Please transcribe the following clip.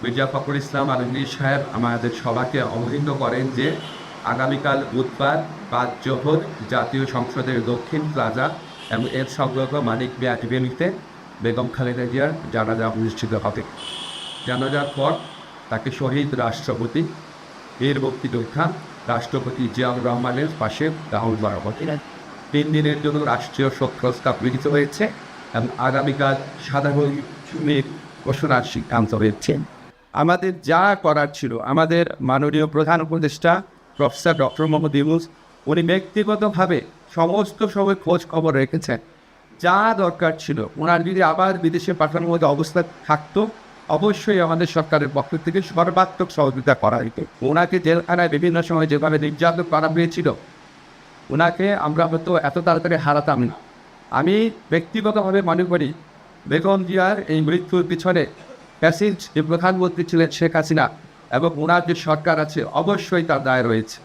মির্জা ফখরুল ইসলাম আলমগীর সাহেব আমাদের সবাইকে অবহিত করেন যে আগামীকাল বুধবার ৫ জোহর জাতীয় সংসদের দক্ষিণ প্লাজা এবং এর সংলগ্ন মানিক মিয়া এভিনিউতে বেগম খালেদা জিয়ার জানাজা অনুষ্ঠিত হবে। জানাজার পর তাকে শহীদ রাষ্ট্রপতি বীর মুক্তিযোদ্ধা রাষ্ট্রপতি জিয়াউর রহমানের পাশে দাহন করা হবে। ৩ দিনের জন্য রাষ্ট্রীয় শোক প্রস্তাব গৃহীত হয়েছে এবং আগামীকাল সাধারণ ছুটির ঘোষণার সিদ্ধান্ত হয়েছে। আমাদের যা করার ছিল, আমাদের মাননীয় প্রধান উপদেষ্টা প্রফেসর ডক্টর মোহাম্মদ ইউনূস উনি ব্যক্তিগতভাবে সমস্ত সময় খোঁজ খবর রেখেছেন। যা দরকার ছিল, ওনার যদি আবার বিদেশে পাঠানোর মধ্যে অবস্থা থাকতো, অবশ্যই আমাদের সরকারের পক্ষ থেকে সর্বাত্মক সহযোগিতা করা হতো। ওনাকে জেলখানায় বিভিন্ন সময় যেভাবে নির্যাতন করা হয়েছিল, ওনাকে আমরা হয়তো এত তাড়াতাড়ি হারাতাম না। আমি ব্যক্তিগতভাবে মনে করি বেগম জিয়ার এই মৃত্যুর পিছনে প্যাসিজ যে প্রধানমন্ত্রী ছিলেন শেখ হাসিনা এবং ওনার যে সরকার আছে, অবশ্যই তার দায় রয়েছে।